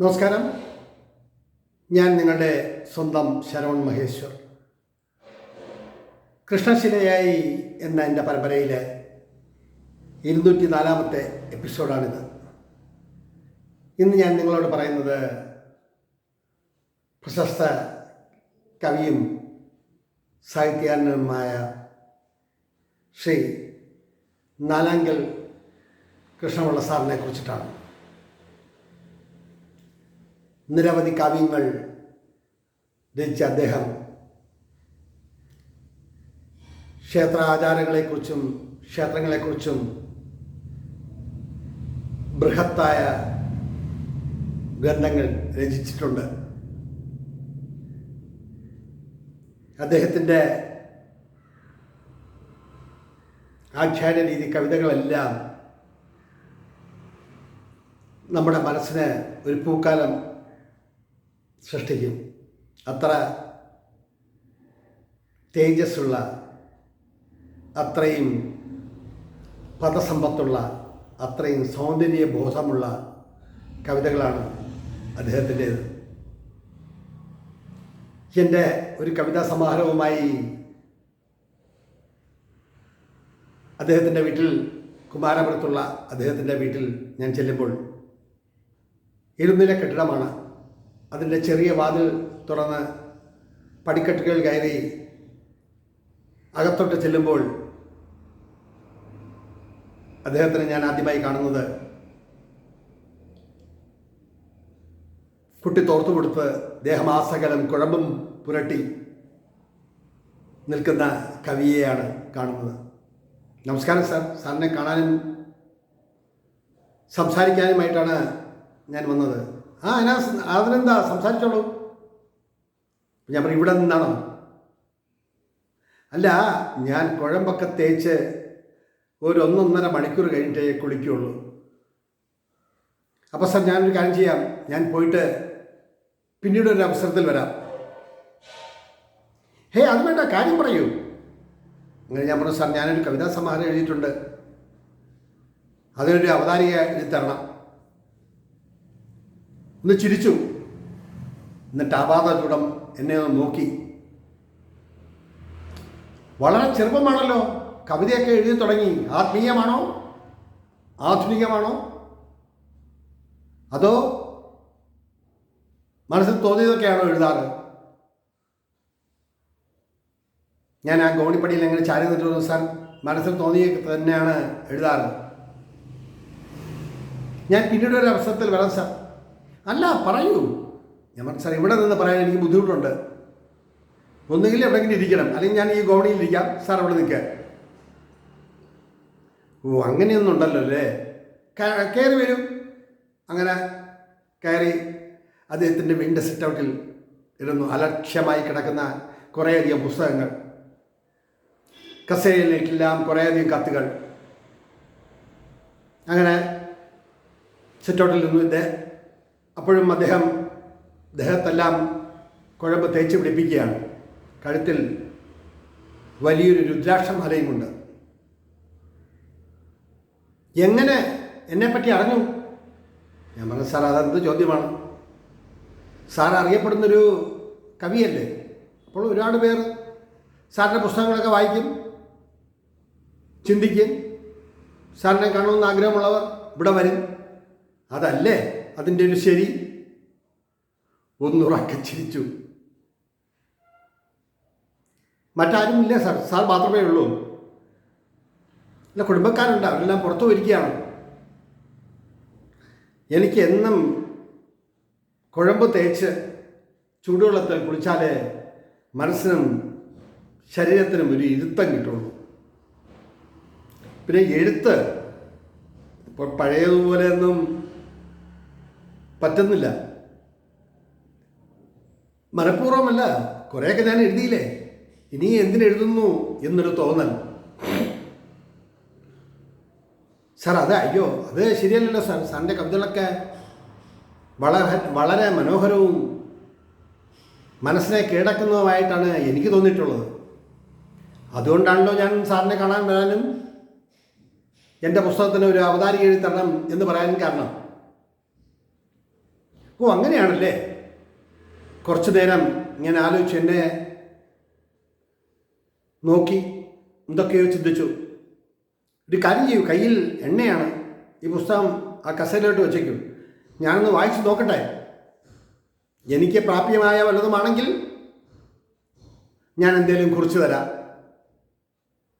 നമസ്കാരം. ഞാൻ നിങ്ങളുടെ സ്വന്തം ശരവൺ മഹേശ്വർ. കൃഷ്ണശിലയായി എന്ന എൻ്റെ പരമ്പരയിലെ 204-ാമത്തെ എപ്പിസോഡാണിത്. ഇന്ന് ഞാൻ നിങ്ങളോട് പറയുന്നത് പ്രശസ്ത കവിയും സാഹിത്യകാരനുമായ ശ്രീ നാലാങ്കൽ കൃഷ്ണപിള്ള സാറിനെ കുറിച്ചിട്ടാണ്. നിരവധി കാവ്യങ്ങൾ രചിച്ച അദ്ദേഹം ക്ഷേത്രാചാരങ്ങളെക്കുറിച്ചും ക്ഷേത്രങ്ങളെക്കുറിച്ചും ബൃഹത്തായ ഗ്രന്ഥങ്ങൾ രചിച്ചിട്ടുണ്ട്. അദ്ദേഹത്തിൻ്റെ ആഖ്യാന രീതി കവിതകളെല്ലാം നമ്മുടെ മനസ്സിന് ഒരു പൂക്കാലം സൃഷ്ടിക്കും. അത്ര തേജസ്സുള്ള, അത്രയും പദസമ്പത്തുള്ള, അത്രയും സൗന്ദര്യബോധമുള്ള കവിതകളാണ് അദ്ദേഹത്തിൻ്റേത്. എൻ്റെ ഒരു കവിതാ സമാഹാരവുമായി അദ്ദേഹത്തിൻ്റെ വീട്ടിൽ, കുമാരപുരത്തുള്ള അദ്ദേഹത്തിൻ്റെ വീട്ടിൽ ഞാൻ ചെല്ലുമ്പോൾ ഇരുനില കെട്ടിടമാണ്. അതിൻ്റെ ചെറിയ വാതിൽ തുറന്ന് പടിക്കെട്ടുകൾ കയറി അകത്തോട്ട് ചെല്ലുമ്പോൾ അദ്ദേഹത്തിന് ഞാൻ ആദ്യമായി കാണുന്നത് കുട്ടി തോർത്തു കൊടുത്ത് ദേഹമാസകലം കുഴമ്പും പുരട്ടി നിൽക്കുന്ന കവിയെയാണ് കാണുന്നത്. നമസ്കാരം സാർ. സാറിനെ കാണാനും സംസാരിക്കാനുമായിട്ടാണ് ഞാൻ വന്നത്. അതിനെന്താ, സംസാരിച്ചോളൂ. ഞാൻ പറയും, ഇവിടെ നിന്നാണോ? അല്ല, ഞാൻ കുഴമ്പൊക്കെ തേച്ച് ഒരു 1.5 മണിക്കൂർ കഴിഞ്ഞിട്ടേ കുളിക്കുള്ളൂ. അപ്പോൾ സാർ, ഞാനൊരു കാര്യം ചെയ്യാം, ഞാൻ പോയിട്ട് പിന്നീട് ഒരു അവസരത്തിൽ വരാം. അത് വേണ്ട, കാര്യം പറയൂ. അങ്ങനെ ഞാൻ പറഞ്ഞു, സാർ, ഞാനൊരു കവിതാ സമാഹാരം എഴുതിയിട്ടുണ്ട്, അതിനൊരു അവതാരിക എഴുതി തരണം. ഒന്ന് ചിരിച്ചു. എന്നിട്ട് ആപാദചൂടം എന്നെ ഒന്ന് നോക്കി. വളരെ ചെറുപ്പമാണല്ലോ, കവിതയൊക്കെ എഴുതി തുടങ്ങി. ആത്മീയമാണോ, ആധുനികമാണോ, അതോ മനസ്സിൽ തോന്നിയതൊക്കെയാണോ എഴുതാറ്? ഞാൻ ആ ഗോണിപ്പടിയിൽ എങ്ങനെ ചാരി നിന്നിട്ട്, സാർ, മനസ്സിൽ തോന്നിയൊക്കെ തന്നെയാണ് എഴുതാറ്. ഞാൻ പിന്നീട് ഒരു അവസരത്തിൽ വരാം സാർ. അല്ല, പറയൂ. ഞാൻ പറഞ്ഞു, സാർ, ഇവിടെ നിന്ന് പറയാൻ എനിക്ക് ബുദ്ധിമുട്ടുണ്ട്. ഒന്നുകിൽ എവിടെയെങ്കിലും ഇരിക്കണം, അല്ലെങ്കിൽ ഞാൻ ഈ ഗോവണിയിലിരിക്കാം, സാർ അവിടെ നിൽക്കുക. ഓ, അങ്ങനെയൊന്നും ഉണ്ടല്ലോ അല്ലേ. കയറി വരും. അങ്ങനെ കയറി അദ്ദേഹത്തിൻ്റെ വീടിൻ്റെ സിറ്റ് ഔട്ടിൽ ഇരുന്നു. അലക്ഷ്യമായി കിടക്കുന്ന കുറേയധികം പുസ്തകങ്ങൾ, കസേരയിലേക്കെല്ലാം കുറേയധികം കത്തുകൾ. അങ്ങനെ സിറ്റ് ഔട്ടിൽ നിന്നു. അപ്പോഴും ദേഹത്തെല്ലാം കുഴമ്പ് തേച്ച് പിടിപ്പിക്കുകയാണ്. കഴുത്തിൽ വലിയൊരു രുദ്രാക്ഷമാലയുമുണ്ട്. എങ്ങനെ എന്നെപ്പറ്റി അറിഞ്ഞു? ഞാൻ പറഞ്ഞു, സാർ, അതെന്ത് ചോദ്യമാണ്? സാർ അറിയപ്പെടുന്നൊരു കവിയല്ലേ. അപ്പോൾ ഒരുപാട് പേർ സാറിൻ്റെ പുസ്തകങ്ങളൊക്കെ വായിക്കും, ചിന്തിക്കും. സാറിനെ കാണുമെന്ന് ആഗ്രഹമുള്ളവർ ഇവിടെ വരും. അതല്ലേ അതിൻ്റെ ഒരു ശരി. ഒന്നുറക്കെ ചിരിച്ചു. മറ്റാരുമില്ല സാർ, സാർ മാത്രമേ ഉള്ളൂ. അല്ല, കുടുംബക്കാരുണ്ട്, അവരെല്ലാം പുറത്തു പോയിരിക്കുകയാണ്. എനിക്ക് എന്നും കുഴമ്പ് തേച്ച് ചൂടുവെള്ളത്തിൽ കുളിച്ചാലേ മനസ്സിനും ശരീരത്തിനും ഒരു ഇരുത്തം കിട്ടുള്ളൂ. പിന്നെ എഴുത്ത് ഇപ്പോൾ പഴയതുപോലെയൊന്നും പറ്റുന്നില്ല. മനഃപൂർവ്വമല്ല, കുറേയൊക്കെ ഞാൻ എഴുതിയില്ലേ, ഇനി എന്തിനെഴുതുന്നു എന്നൊരു തോന്നൽ. സാർ, അയ്യോ, അത് ശരിയല്ലല്ലോ സാർ. സാറിൻ്റെ കവിതകളൊക്കെ വളരെ മനോഹരവും മനസ്സിനെ കീഴടക്കുന്നതുമായിട്ടാണ് എനിക്ക് തോന്നിയിട്ടുള്ളത്. അതുകൊണ്ടാണല്ലോ ഞാൻ സാറിനെ കാണാൻ വരാനും എൻ്റെ പുസ്തകത്തിന് ഒരു അവതാരിക എഴുതി തരണം എന്ന് പറയാനും കാരണം. ഓ അങ്ങനെയാണല്ലേ. കുറച്ചു നേരം ഇങ്ങനെ ആലോചിച്ച് എന്നെ നോക്കി എന്തൊക്കെയോ ചിന്തിച്ചു. ഒരു കാര്യം ചെയ്യൂ, കയ്യിൽ എണ്ണയാണ്, ഈ പുസ്തകം ആ കസേരയിലോട്ട് വെച്ചേക്കും, ഞാനൊന്ന് വായിച്ച് നോക്കട്ടെ, എനിക്ക് പ്രാപ്യമായ വല്ലതുമാണെങ്കിൽ ഞാൻ എന്തെങ്കിലും കുറിച്ച് തരാം.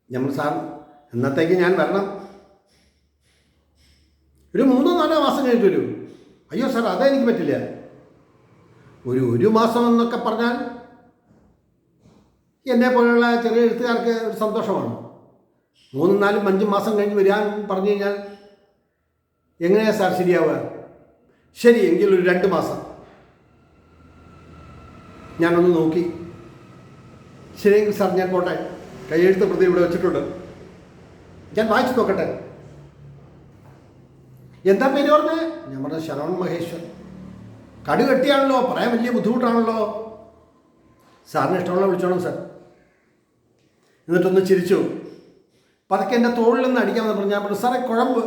നമ്മൾ സാർ എന്നത്തേക്ക് ഞാൻ വരണം? ഒരു 3-4 മാസം കഴിഞ്ഞിട്ട് വരൂ. അയ്യോ സാർ അതെനിക്ക് പറ്റില്ല. ഒരു മാസം എന്നൊക്കെ പറഞ്ഞാൽ എന്നെ പോലെയുള്ള ചെറിയ എഴുത്തുകാർക്ക് ഒരു സന്തോഷമാണ്. 3-4-5 മാസം കഴിഞ്ഞ് വരാൻ പറഞ്ഞു കഴിഞ്ഞാൽ എങ്ങനെയാണ് സാർ ശരിയാവുക? ശരി എങ്കിൽ ഒരു 2 മാസം. ഞാനൊന്ന് നോക്കി. ശരിയെങ്കിൽ സാർ ഞാൻ പോട്ടെ, കൈയെഴുത്ത് പ്രതി ഇവിടെ വെച്ചിട്ടുണ്ട്, ഞാൻ വായിച്ചു നോക്കട്ടെ. എന്താ പേര് പറഞ്ഞേ? ഞാൻ പറഞ്ഞ ശരവൺ മഹേശ്വർ. കടുകെട്ടിയാണല്ലോ, പറയാൻ വലിയ ബുദ്ധിമുട്ടാണല്ലോ. സാറിന് ഇഷ്ടമുള്ള വിളിച്ചോണം സാർ. എന്നിട്ടൊന്ന് ചിരിച്ചു. പതുക്കെ എൻ്റെ തോളിൽ നിന്ന് അടിക്കാമെന്ന് പറഞ്ഞു. ഞാൻ പറഞ്ഞു സാറേ കുഴമ്പ്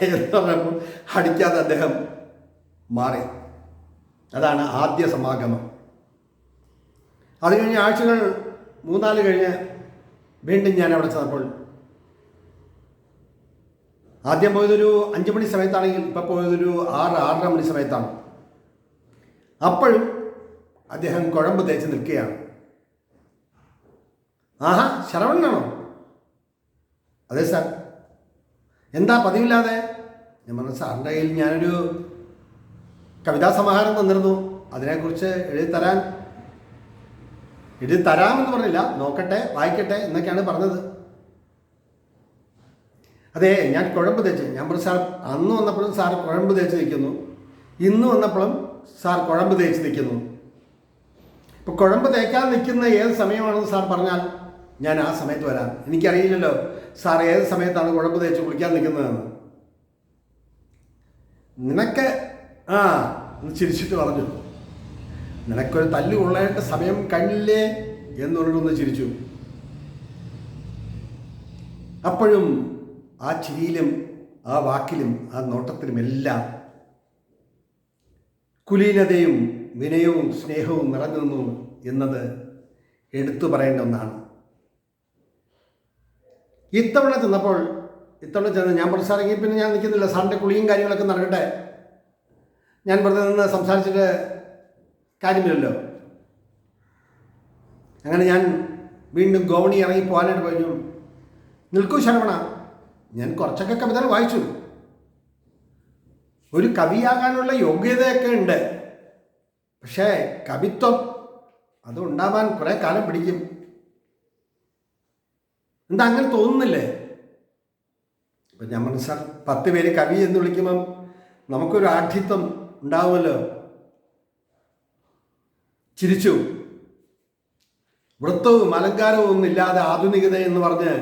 എന്ന് പറഞ്ഞപ്പോൾ അടിക്കാതെ അദ്ദേഹം മാറി. അതാണ് ആദ്യ സമാഗമം. അത് കഴിഞ്ഞ് ആഴ്ചകൾ 3-4 കഴിഞ്ഞ് വീണ്ടും ഞാൻ അവിടെ ചെന്നപ്പോൾ ആദ്യം പോയതൊരു 5 മണി സമയത്താണെങ്കിൽ ഇപ്പം പോയതൊരു 6-6:30 മണി സമയത്താണ്. അപ്പോഴും അദ്ദേഹം കുഴമ്പ് തേച്ച് നിൽക്കുകയാണ്. ആഹാ ശരവണനാണോ? അതെ സാർ. എന്താ പതിവില്ലാതെ? ഞാൻ പറഞ്ഞു സാറിൻ്റെ കയ്യിൽ ഞാനൊരു കവിതാ സമാഹാരം തന്നിരുന്നു, അതിനെക്കുറിച്ച് എഴുതി തരാമെന്ന് പറഞ്ഞില്ല, നോക്കട്ടെ വായിക്കട്ടെ എന്നൊക്കെയാണ് പറഞ്ഞത്. അതെ ഞാൻ കുഴമ്പ് തേച്ച്. ഞാൻ പറഞ്ഞു സാർ അന്ന് വന്നപ്പോഴും സാർ കുഴമ്പ് തേച്ച് നിൽക്കുന്നു, ഇന്ന് വന്നപ്പോഴും സാർ കുഴമ്പ് തേച്ച് നിൽക്കുന്നു. ഇപ്പോൾ കുഴമ്പ് തേക്കാതെ നിൽക്കുന്ന ഏത് സമയമാണെന്ന് സാർ പറഞ്ഞാൽ ഞാൻ ആ സമയത്ത് വരാം. എനിക്കറിയില്ലല്ലോ സാർ ഏത് സമയത്താണ് കുഴമ്പ് തേച്ച് കുളിക്കാൻ നിൽക്കുന്നതെന്ന്. നിനക്ക് എന്ന് ചിരിച്ചിട്ട് പറഞ്ഞു, നിനക്കൊരു തല്ല് കൊള്ളായിട്ട് സമയം കഴിഞ്ഞില്ലേ എന്നുള്ളൊന്ന് ചിരിച്ചു. അപ്പോഴും ആ ചിരിയിലും ആ വാക്കിലും ആ നോട്ടത്തിലുമെല്ലാം കുലീനതയും വിനയവും സ്നേഹവും നിറഞ്ഞു നിന്നു എന്നത് എടുത്തു പറയേണ്ട ഒന്നാണ്. ഇത്തവണ ചെന്ന് ഞാൻ പറഞ്ഞു സാറെങ്കിൽ പിന്നെ ഞാൻ നിൽക്കുന്നില്ല, സാറിൻ്റെ കുളിയും കാര്യങ്ങളൊക്കെ നടക്കട്ടെ, ഞാൻ വെറുതെ നിന്ന് സംസാരിച്ചിട്ട് കാര്യമില്ലല്ലോ. അങ്ങനെ ഞാൻ വീണ്ടും ഗോവണി ഇറങ്ങി പോകാനായിട്ട് പറഞ്ഞു. നിൽക്കൂ ശരവണ, ഞാൻ കുറച്ചൊക്കെ കവിതകൾ വായിച്ചു, ഒരു കവിയാകാനുള്ള യോഗ്യതയൊക്കെ ഉണ്ട്, പക്ഷേ കവിത്വം അത് ഉണ്ടാവാൻ കുറേ കാലം പിടിക്കും. എന്താ അങ്ങനെ തോന്നുന്നില്ലേ? അപ്പം ഞാൻ പറഞ്ഞു സാർ 10 പേര് കവി എന്ന് വിളിക്കുമ്പം നമുക്കൊരു ആഠ്യത്വം ഉണ്ടാവുമല്ലോ. ചിരിച്ചു. വൃത്തവും അലങ്കാരവും ഒന്നും ഇല്ലാതെ ആധുനികത എന്ന് പറഞ്ഞ്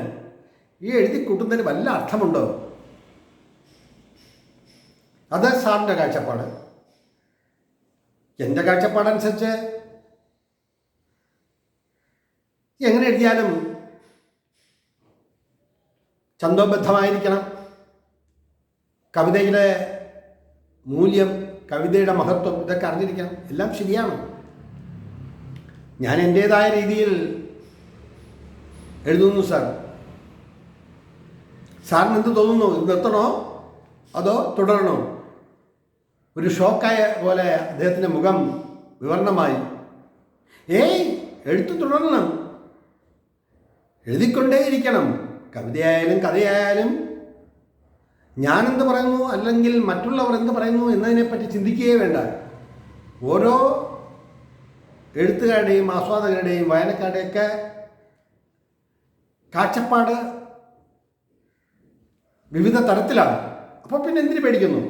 ഈ എഴുതി കൂട്ടുന്നതിന് വല്ല അർത്ഥമുണ്ടോ? അത് സാറിൻ്റെ കാഴ്ചപ്പാട്. എൻ്റെ കാഴ്ചപ്പാടനുസരിച്ച് എങ്ങനെ എഴുതിയാലും ഛന്ദോബദ്ധമായിരിക്കണം. കവിതയുടെ മൂല്യം, കവിതയുടെ മഹത്വം ഇതൊക്കെ അറിഞ്ഞിരിക്കണം. എല്ലാം ശരിയാണ്. ഞാൻ എൻ്റേതായ രീതിയിൽ എഴുതുന്നു സാർ. സാറിന് എന്ത് തോന്നുന്നു? ഇത് നിർത്തണോ അതോ തുടരണോ? ഒരു ഷോക്കായ പോലെ അദ്ദേഹത്തിൻ്റെ മുഖം വിവരണമായി. എഴുത്ത് തുടരണം, എഴുതിക്കൊണ്ടേയിരിക്കണം. കവിതയായാലും കഥയായാലും ഞാനെന്ത് പറയുന്നു അല്ലെങ്കിൽ മറ്റുള്ളവർ എന്ത് പറയുന്നു എന്നതിനെപ്പറ്റി ചിന്തിക്കുകയേ വേണ്ട. ഓരോ എഴുത്തുകാരുടെയും ആസ്വാദകരുടെയും വായനക്കാരുടെയൊക്കെ കാഴ്ചപ്പാട് വിവിധ തരത്തിലാണ്. അപ്പോൾ പിന്നെ എന്തിനു പേടിക്കുന്നു?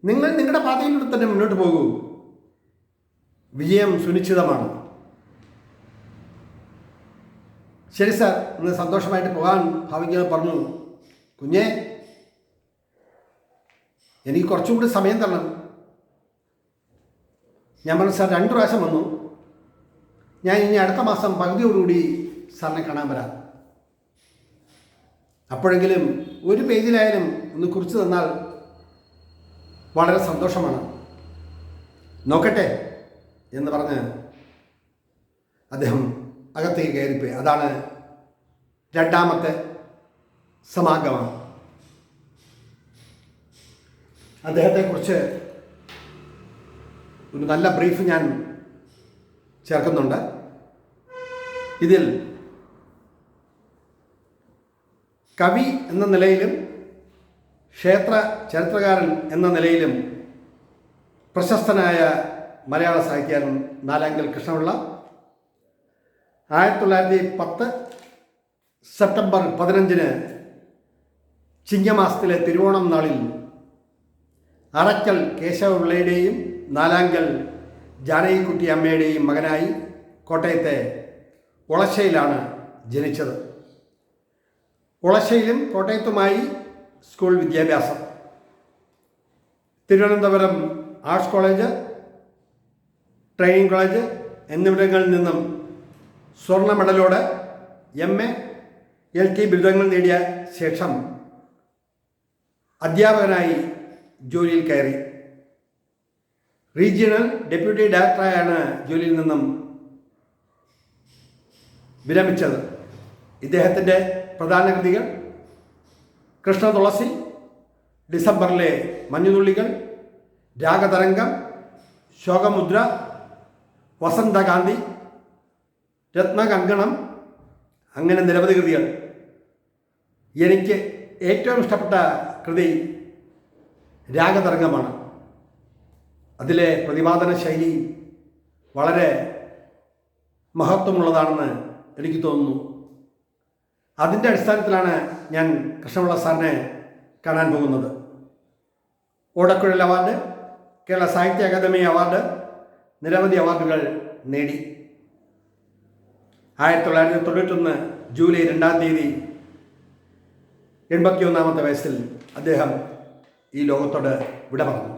നിങ്ങൾ നിങ്ങളുടെ പാതയിലൂടെ തന്നെ മുന്നോട്ട് പോകൂ, വിജയം സുനിശ്ചിതമാണ്. ശരി സാർ, ഇന്ന് സന്തോഷമായിട്ട് പോകാൻ ഭാവിക്കാൻ പറഞ്ഞു. കുഞ്ഞേ, എനിക്ക് കുറച്ചും കൂടി സമയം തരണം. ഞാൻ പറഞ്ഞു സാർ 2 പ്രാവശ്യം വന്നു, ഞാൻ ഇനി അടുത്ത മാസം പകുതിയോടുകൂടി സാറിനെ കാണാൻ വരാം. അപ്പോഴെങ്കിലും ഒരു പേജിലായാലും ഒന്ന് കുറിച്ച് തന്നാൽ വളരെ സന്തോഷമാണ്. നോക്കട്ടെ എന്ന് പറഞ്ഞ് അദ്ദേഹം അകത്തേക്ക് കയറിപ്പോയി. അതാണ് രണ്ടാമത്തെ സമാഗമം. അദ്ദേഹത്തെക്കുറിച്ച് ഒരു നല്ല ബ്രീഫ് ഞാൻ ചേർക്കുന്നുണ്ട്. ഇതിൽ കവി എന്ന നിലയിലും ചരിത്രകാരൻ എന്ന നിലയിലും പ്രശസ്തനായ മലയാള സാഹിത്യകാരൻ നാലാങ്കൽ കൃഷ്ണപിള്ള 1910 സെപ്റ്റംബർ 15 ചിങ്ങമാസത്തിലെ തിരുവോണം നാളിൽ അറക്കൽ കേശവപിള്ളയുടെയും നാലാങ്കൽ ജാനകിക്കുട്ടി അമ്മയുടെയും മകനായി കോട്ടയത്തെ ഒളശ്ശയിലാണ് ജനിച്ചത്. ഒളശ്ശയിലും കോട്ടയത്തുമായി സ്കൂൾ വിദ്യാഭ്യാസം. Thiruvananthapuram arts college, training college എന്നിവിടങ്ങളിൽ നിന്നും സ്വർണ്ണ മെഡലോടെ MA, LT ബിരുദങ്ങൾ നേടിയ ശേഷം അധ്യാപകനായി ജോലിയിൽ കയറി. റീജിയണൽ ഡെപ്യൂട്ടി ഡയറക്ടറായാണ് ജോലിയിൽ നിന്നും വിരമിച്ചത്. ഇദ്ദേഹത്തിൻ്റെ പ്രധാന കൃതികൾ കൃഷ്ണതുളസി, ഡിസംബറിലെ മഞ്ഞുതുള്ളികൾ, രാഗതരംഗം, ശോകമുദ്ര, വസന്തകാന്തി, രത്നകങ്കണം, അങ്ങനെ നിരവധി കൃതികൾ. എനിക്ക് ഏറ്റവും ഇഷ്ടപ്പെട്ട കൃതി രാഗതരംഗമാണ്. അതിലെ പ്രതിപാദന ശൈലി വളരെ മഹത്വമുള്ളതാണെന്ന് എനിക്ക് തോന്നുന്നു. അതിൻ്റെ അടിസ്ഥാനത്തിലാണ് ഞാൻ കൃഷ്ണപിള്ള സാറിനെ കാണാൻ പോകുന്നത്. ഓടക്കുഴൽ അവാർഡ്, കേരള സാഹിത്യ അക്കാദമി അവാർഡ്, നിരവധി അവാർഡുകൾ നേടി. 1991 ജൂലൈ 2 81-ാമത്തെ വയസ്സിൽ അദ്ദേഹം ഈ ലോകത്തോട് വിട പറഞ്ഞു.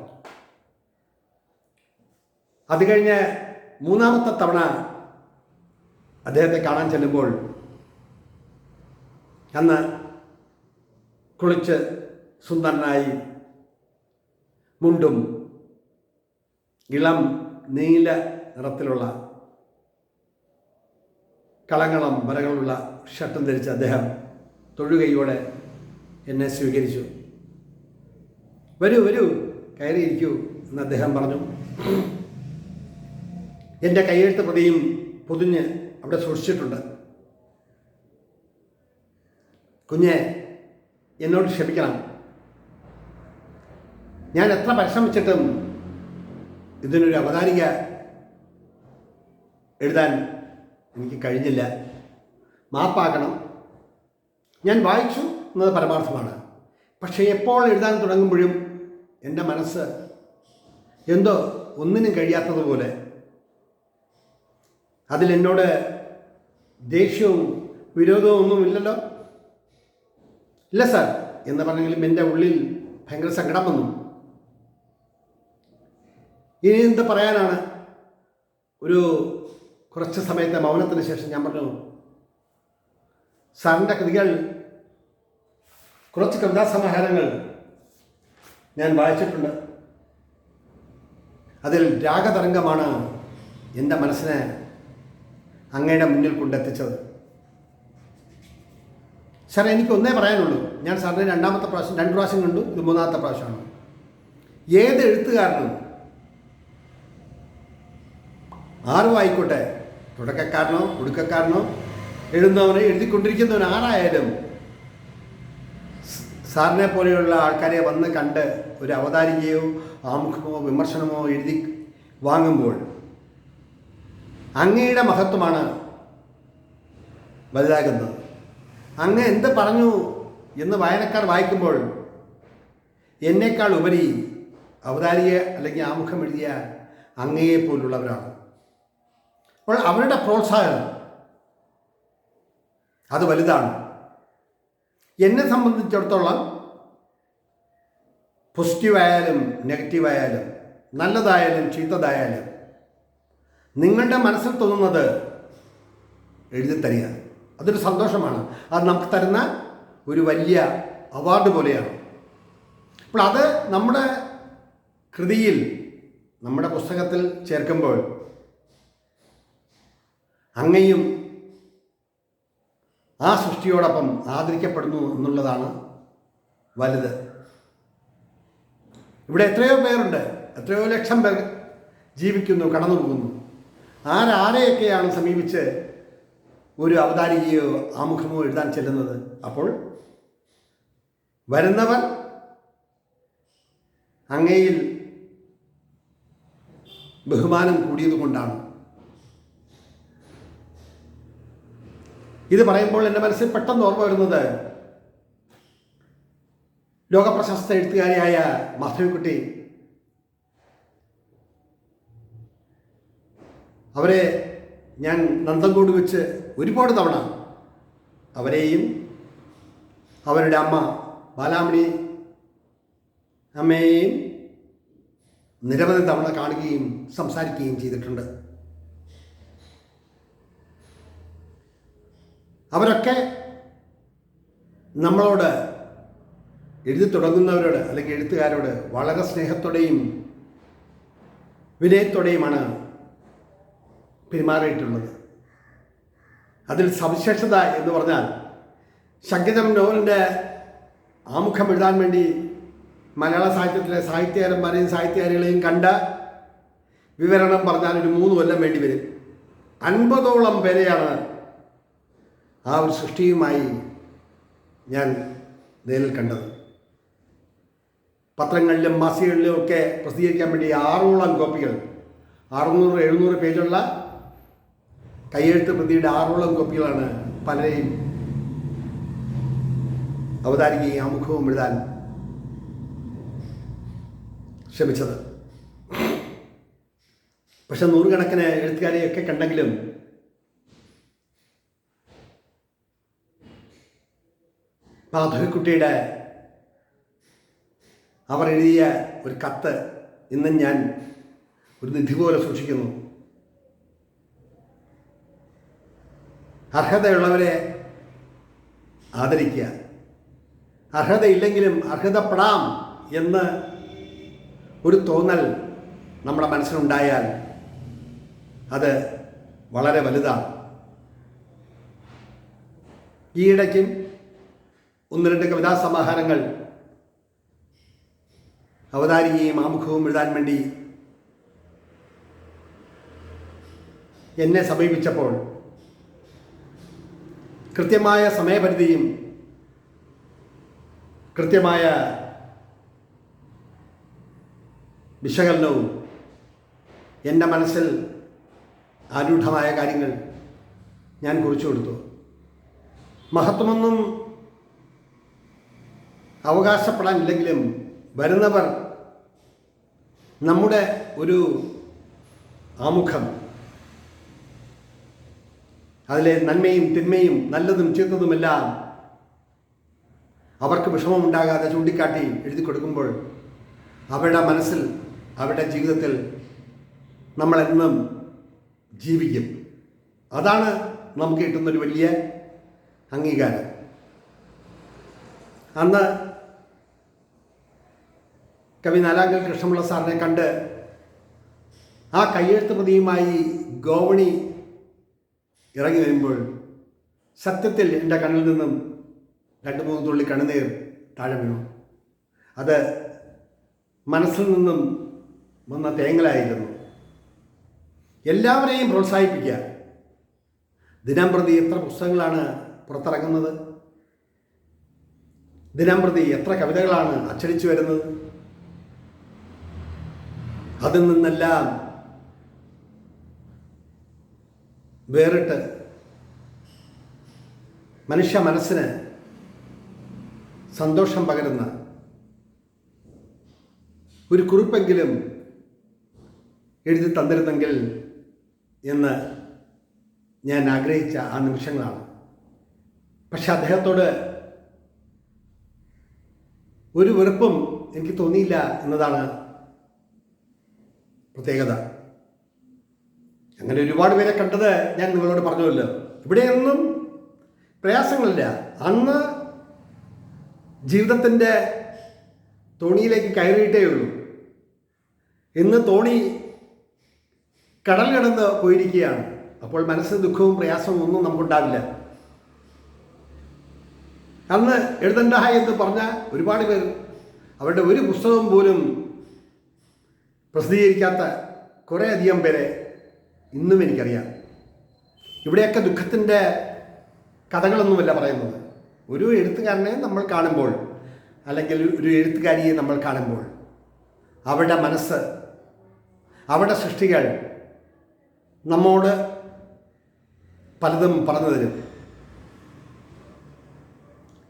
അത് കഴിഞ്ഞ് മൂന്നാമത്തെ തവണ അദ്ദേഹത്തെ കാണാൻ ചെല്ലുമ്പോൾ അന്ന് കുളിച്ച് സുന്ദരനായി മുണ്ടും ഇളം നീല നിറത്തിലുള്ള കളങ്ങളും വരകളുള്ള ഷർട്ടും ധരിച്ച് അദ്ദേഹം തൊഴുകൈയോടെ എന്നെ സ്വീകരിച്ചു. വരൂ വരൂ, കയറിയിരിക്കൂ എന്ന് അദ്ദേഹം പറഞ്ഞു. എൻ്റെ കയ്യെഴുത്ത് പ്രതിയും പൊതിഞ്ഞ് അവിടെ സൂക്ഷിച്ചിട്ടുണ്ട്. കുഞ്ഞെ, എന്നോട് ക്ഷമിക്കണം. ഞാൻ എത്ര പരിശ്രമിച്ചിട്ടും ഇതിനൊരു അവതാരിക എഴുതാൻ എനിക്ക് കഴിഞ്ഞില്ല. മാപ്പാക്കണം. ഞാൻ വായിച്ചു എന്നത് പരമാർത്ഥമാണ്. പക്ഷേ എപ്പോൾ എഴുതാൻ തുടങ്ങുമ്പോഴും എൻ്റെ മനസ്സ് എന്തോ ഒന്നിനും കഴിയാത്തതുപോലെ. അതിലെന്നോട് ദേഷ്യവും വിരോധവും ഒന്നുമില്ലല്ലോ. ഇല്ല സാർ എന്ന് പറഞ്ഞെങ്കിലും എൻ്റെ ഉള്ളിൽ ഭയങ്കര സങ്കടം വന്നു. ഇനി എന്ത് പറയാനാണ്? കുറച്ച് സമയത്തെ മൗനത്തിന് ശേഷം ഞാൻ പറഞ്ഞു, സാറിൻ്റെ കൃതികൾ, കുറച്ച് കവിതാസമാഹാരങ്ങൾ ഞാൻ വായിച്ചിട്ടുണ്ട്. അതിൽ രാഗതരംഗമാണ് എൻ്റെ മനസ്സിനെ അങ്ങയുടെ മുന്നിൽ കൊണ്ടെത്തിച്ചത്. സാർ, എനിക്കൊന്നേ പറയാനുള്ളൂ. ഞാൻ സാറിനെ 2 പ്രാവശ്യം കണ്ടു. ഇത് 3-ാമത്തെ പ്രാവശ്യമാണ്. ഏത് എഴുത്തുകാരനും, ആരും ആയിക്കോട്ടെ, തുടക്കക്കാരനോ ഒടുക്കക്കാരനോ എഴുതുന്നവനോ എഴുതിക്കൊണ്ടിരിക്കുന്നവൻ ആരായാലും സാറിനെ പോലെയുള്ള ആൾക്കാരെ വന്ന് കണ്ട് ഒരു അവതാരികയോ ആമുഖമോ വിമർശനമോ എഴുതി വാങ്ങുമ്പോൾ അങ്ങയുടെ മഹത്വമാണ് വലുതാകുന്നത്. അങ്ങ് എന്ത് പറഞ്ഞു എന്ന് വായനക്കാർ വായിക്കുമ്പോൾ എന്നേക്കാൾ ഉപരി അവതാരിക അല്ലെങ്കിൽ ആമുഖം എഴുതിയ അങ്ങയെ പോലുള്ളവരാണ്. അപ്പോൾ അവരുടെ പ്രോത്സാഹനം അത് വലുതാണ്. എന്നെ സംബന്ധിച്ചിടത്തോളം പോസിറ്റീവായാലും നെഗറ്റീവായാലും നല്ലതായാലും ചീത്തതായാലും നിങ്ങളുടെ മനസ്സിൽ തോന്നുന്നത് എഴുതി തരിക, അതൊരു സന്തോഷമാണ്. അത് നമുക്ക് തരുന്ന ഒരു വലിയ അവാർഡ് പോലെയാണ്. അപ്പോൾ അത് നമ്മുടെ കൃതിയിൽ നമ്മുടെ പുസ്തകത്തിൽ ചേർക്കുമ്പോൾ അങ്ങയും ആ സൃഷ്ടിയോടൊപ്പം ആദരിക്കപ്പെടുന്നു എന്നുള്ളതാണ് വലുത്. ഇവിടെ എത്രയോ പേരുണ്ട്, എത്രയോ ലക്ഷം പേർ ജീവിക്കുന്നു, കടന്നു പോകുന്നു. ആരെയൊക്കെയാണ് സമീപിച്ച് ഒരു അവതാരികയോ ആമുഖമോ എഴുതാൻ ചെല്ലുന്നത്? അപ്പോൾ വരുന്നവർ അങ്ങയിൽ ബഹുമാനം കൂടിയതുകൊണ്ടാണ്. ഇത് പറയുമ്പോൾ എൻ്റെ മനസ്സിൽ പെട്ടെന്ന് ഓർമ്മ വരുന്നത് ലോകപ്രശസ്ത എഴുത്തുകാരിയായ മാധവിക്കുട്ടി. അവരെ ഞാൻ നന്തൻകൂട് വെച്ച് ഒരുപാട് തവണ അവരെയും അവരുടെ അമ്മ ബാലാമണി അമ്മയെയും നിരവധി തവണ കാണുകയും സംസാരിക്കുകയും ചെയ്തിട്ടുണ്ട്. അവരൊക്കെ നമ്മളോട്, എഴുതി തുടങ്ങുന്നവരോട് അല്ലെങ്കിൽ എഴുത്തുകാരോട് വളരെ സ്നേഹത്തോടെയും വിനയത്തോടെയുമാണ് പെരുമാറിയിട്ടുള്ളത്. അതിൽ സവിശേഷത എന്ന് പറഞ്ഞാൽ, ശങ്കിതം നോവലിൻ്റെ ആമുഖം എഴുതാൻ വേണ്ടി മലയാള സാഹിത്യത്തിലെ സാഹിത്യകാരന്മാരെയും സാഹിത്യകാരികളെയും കണ്ട വിവരണം പറഞ്ഞാൽ ഒരു 3 കൊല്ലം വേണ്ടി വരും. 50ഓളം പേരെയാണ് ആ ഒരു സൃഷ്ടിയുമായി ഞാൻ നേരിൽ കണ്ടത്. പത്രങ്ങളിലും മാസികകളിലും ഒക്കെ പ്രസിദ്ധീകരിക്കാൻ വേണ്ടി 6ഓളം കോപ്പികൾ, 600-700 പേജുള്ള കയ്യെഴുത്ത് പ്രതിയുടെ 6ഓളം കോപ്പികളാണ് പലരെയും അവതാരികയും ആമുഖവും എഴുതാൻ ശ്രമിച്ചത്. പക്ഷെ 100 കണക്കിന് എഴുത്തുകാരെയൊക്കെ കണ്ടെങ്കിലും മാധവിക്കുട്ടിയുടെ അവർ എഴുതിയ ഒരു കത്ത് ഇന്നും ഞാൻ ഒരു നിധി പോലെ സൂക്ഷിക്കുന്നു. അർഹതയുള്ളവരെ ആദരിക്കുക, അർഹതയില്ലെങ്കിലും അർഹതപ്പെടാം എന്ന് ഒരു തോന്നൽ നമ്മുടെ മനസ്സിലുണ്ടായാൽ അത് വളരെ വലുതാണ്. ഈയിടയ്ക്കും 1-2 കവിതാ സമാഹാരങ്ങൾ അവതാരികയും ആമുഖവും എഴുതാൻ വേണ്ടി എന്നെ സമീപിച്ചപ്പോൾ കൃത്യമായ സമയപരിധിയും കൃത്യമായ വിശകലനവും എൻ്റെ മനസ്സിൽ ആരൂഢമായ കാര്യങ്ങൾ ഞാൻ കുറിച്ചു കൊടുത്തു. മഹത്വമൊന്നും അവകാശപ്പെടാനില്ലെങ്കിലും വരുന്നവർ നമ്മുടെ ഒരു ആമുഖം, അതിലെ നന്മയും തിന്മയും നല്ലതും ചീത്തതുമെല്ലാം അവർക്ക് വിഷമമുണ്ടാകാതെ ചൂണ്ടിക്കാട്ടി എഴുതി കൊടുക്കുമ്പോൾ അവരുടെ മനസ്സിൽ, അവരുടെ ജീവിതത്തിൽ നമ്മളെന്നും ജീവിക്കും. അതാണ് നമുക്ക് കിട്ടുന്നൊരു വലിയ അംഗീകാരം. അന്ന് കവി നാലാങ്കൽ കൃഷ്ണപിള്ള സാറിനെ കണ്ട് ആ കയ്യെഴുത്ത് പ്രതിയുമായി ഗോവണി ഇറങ്ങി വരുമ്പോൾ സത്യത്തിൽ എൻ്റെ കണ്ണിൽ നിന്നും 2-3 തുള്ളി കണ്ണുനീർ താഴെ വീണു. അത് മനസ്സിൽ നിന്നും വന്ന തേങ്ങലായിരുന്നു. എല്ലാവരെയും പ്രോത്സാഹിപ്പിക്കുക. ദിനംപ്രതി എത്ര പുസ്തകങ്ങളാണ് പുറത്തിറങ്ങുന്നത്, ദിനംപ്രതി എത്ര കവിതകളാണ് അച്ചടിച്ചു വരുന്നത്. അതിൽ നിന്നെല്ലാം വേറിട്ട് മനുഷ്യ മനസ്സിന് സന്തോഷം പകരുന്ന ഒരു കുറിപ്പെങ്കിലും എഴുതി തന്നിരുന്നെങ്കിൽ എന്ന് ഞാൻ ആഗ്രഹിച്ച ആ നിമിഷങ്ങളാണ്. പക്ഷെ അദ്ദേഹത്തോട് ഒരു വെറുപ്പും എനിക്ക് തോന്നിയില്ല എന്നതാണ് പ്രത്യേകത. അങ്ങനെ ഒരുപാട് പേരെ കണ്ടത് ഞാൻ നിങ്ങളോട് പറഞ്ഞുവല്ലോ. ഇവിടെയൊന്നും പ്രയാസങ്ങളില്ല. അന്ന് ജീവിതത്തിൻ്റെ തോണിയിലേക്ക് കയറിയിട്ടേ ഉള്ളൂ. ഇന്ന് തോണി കടൽ കിടന്ന് പോയിരിക്കുകയാണ്. അപ്പോൾ മനസ്സ് ദുഃഖവും പ്രയാസവും ഒന്നും നമുക്കുണ്ടാവില്ല. അന്ന് എഴുതണ്ട എന്ന് പറഞ്ഞ ഒരുപാട് പേർ അവരുടെ ഒരു പുസ്തകം പോലും പ്രസിദ്ധീകരിക്കാത്ത കുറേയധികം പേരെ ഇന്നും എനിക്കറിയാം. ഇവിടെയൊക്കെ ദുഃഖത്തിൻ്റെ കഥകളൊന്നുമല്ല പറയുന്നത്. ഒരു എഴുത്തുകാരനെ നമ്മൾ കാണുമ്പോൾ, അല്ലെങ്കിൽ ഒരു എഴുത്തുകാരിയെ നമ്മൾ കാണുമ്പോൾ, അവരുടെ മനസ്സ്, അവരുടെ സൃഷ്ടികൾ നമ്മോട് പലതും പറഞ്ഞു തരും.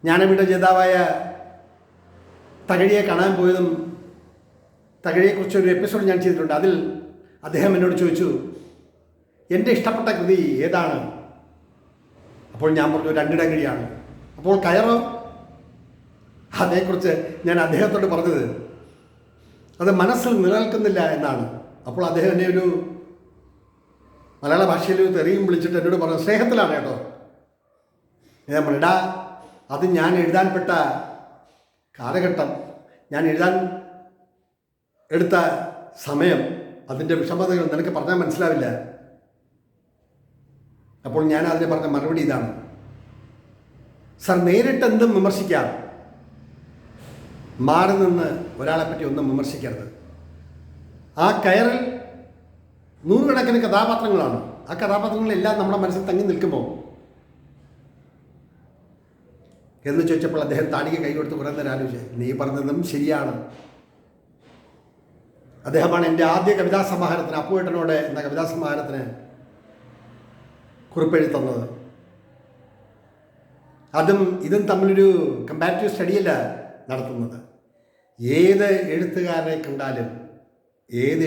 ജ്ഞാനപീഠ ജേതാവായ തകഴിയെ കാണാൻ പോയതും തകഴിയെക്കുറിച്ച് ഒരു എപ്പിസോഡ് ഞാൻ ചെയ്തിട്ടുണ്ട്. അതിൽ അദ്ദേഹം എന്നോട് ചോദിച്ചു, എൻ്റെ ഇഷ്ടപ്പെട്ട കൃതി ഏതാണ്? അപ്പോൾ ഞാൻ പറഞ്ഞു, രണ്ടിടങ്ങഴിയാണ്. അപ്പോൾ കയറോ? അതേക്കുറിച്ച് ഞാൻ അദ്ദേഹത്തോട് പറഞ്ഞത് അത് മനസ്സിൽ നിലനിൽക്കുന്നില്ല എന്നാണ്. അപ്പോൾ അദ്ദേഹം എന്നെ ഒരു മലയാള ഭാഷയിൽ ഒരു തെറിയും വിളിച്ചിട്ട് എന്നോട് പറഞ്ഞു, സ്നേഹത്തിലാണ് കേട്ടോ. ഞാൻ പറഞ്ഞിടാ, അത് ഞാൻ എഴുതാൻപ്പെട്ട കാലഘട്ടം, ഞാൻ എഴുതാൻ എടുത്ത സമയം, അതിൻ്റെ വിഷമതകൾ നിനക്ക് പറഞ്ഞാൽ മനസ്സിലാവില്ല. അപ്പോൾ ഞാൻ അതിന് പറഞ്ഞ മറുപടി ഇതാണ്, സർ, നേരിട്ട് എന്തും വിമർശിക്കാം, മാറി നിന്ന് ഒരാളെപ്പറ്റി ഒന്നും വിമർശിക്കരുത്. ആ കയറിൽ നൂറുകണക്കിന് കഥാപാത്രങ്ങളാണ്. ആ കഥാപാത്രങ്ങളെല്ലാം നമ്മുടെ മനസ്സിൽ തങ്ങി നിൽക്കുമോ എന്ന് ചോദിച്ചപ്പോൾ അദ്ദേഹം താടിക്ക് കൈ കൊടുത്ത് കുറേ നേരം ആലോചിച്ചു. നീ പറഞ്ഞതും ശരിയാണ്. അദ്ദേഹമാണ് എൻ്റെ ആദ്യ കവിതാ സമാഹാരത്തിന്, അപ്പുവേട്ടനോട് എന്ന കവിതാ സമാഹാരത്തിന് കുറിപ്പെഴുതി തന്നത്. അതും ഇതും തമ്മിലൊരു കമ്പാരിറ്റീവ് സ്റ്റഡിയല്ല നടത്തുന്നത്. ഏത് എഴുത്തുകാരെ കണ്ടാലും, ഏത്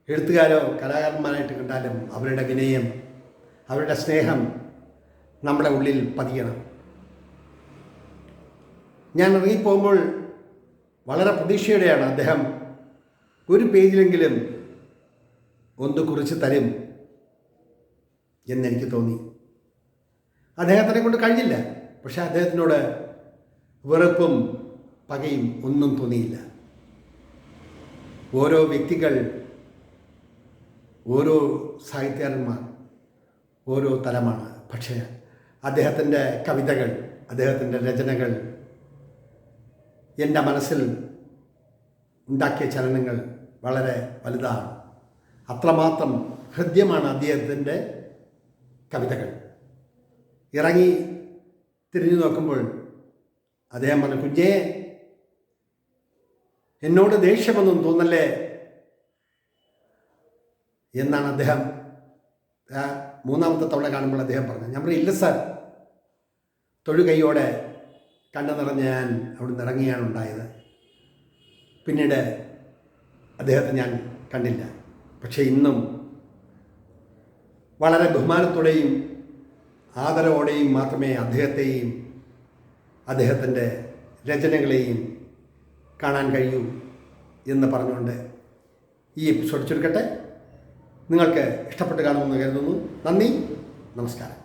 എഴുത്തുകാരോ കലാകാരന്മാരായിട്ട് കണ്ടാലും അവരുടെ വിനയം, അവരുടെ സ്നേഹം നമ്മുടെ ഉള്ളിൽ പതിയണം. ഞാൻ ഇറങ്ങിപ്പോകുമ്പോൾ വളരെ പ്രതീക്ഷയോടെയാണ് അദ്ദേഹം ഒരു പേജിലെങ്കിലും ഒന്ന് കുറിച്ച് തരും എന്നെനിക്ക് തോന്നി. അദ്ദേഹത്തിനെ കൊണ്ട് കഴിഞ്ഞില്ല. പക്ഷെ അദ്ദേഹത്തിനോട് വെറുപ്പും പകയും ഒന്നും തോന്നിയില്ല. ഓരോ വ്യക്തികൾ, ഓരോ സാഹിത്യകാരന്മാർ ഓരോ തലമാണ്. പക്ഷേ അദ്ദേഹത്തിൻ്റെ കവിതകൾ, അദ്ദേഹത്തിൻ്റെ രചനകൾ എൻ്റെ മനസ്സിൽ ഉണ്ടാക്കിയ ചലനങ്ങൾ വളരെ വലുതാണ്. അത്രമാത്രം ഹൃദ്യമാണ് അദ്ദേഹത്തിൻ്റെ കവിതകൾ. ഇറങ്ങി തിരിഞ്ഞു നോക്കുമ്പോൾ അദ്ദേഹം പറഞ്ഞു, കുഞ്ഞേ, എന്നോട് ദേഷ്യമൊന്നും തോന്നല്ലേ എന്നാണ് അദ്ദേഹം മൂന്നാമത്തെ തവണ കാണുമ്പോൾ അദ്ദേഹം പറഞ്ഞു. ഞാൻ പറഞ്ഞു, ഇല്ല സാർ. തൊഴുകൈയോടെ കണ്ണു നിറഞ്ഞ് ഞാൻ അവിടെ നിന്ന് ഇറങ്ങിയാണ് ഉണ്ടായത്. പിന്നീട് അദ്ദേഹത്തെ ഞാൻ കണ്ടില്ല. പക്ഷേ ഇന്നും വളരെ ബഹുമാനത്തോടെയും ആദരവോടെയും മാത്രമേ അദ്ദേഹത്തെയും അദ്ദേഹത്തിൻ്റെ രചനകളെയും കാണാൻ കഴിയൂ എന്ന് പറഞ്ഞുകൊണ്ട് ഈ എപ്പിസോഡ് ചുരുക്കട്ടെ. നിങ്ങൾക്ക് ഇഷ്ടപ്പെട്ട് കാണുമെന്ന് കരുതുന്നു. നന്ദി, നമസ്കാരം.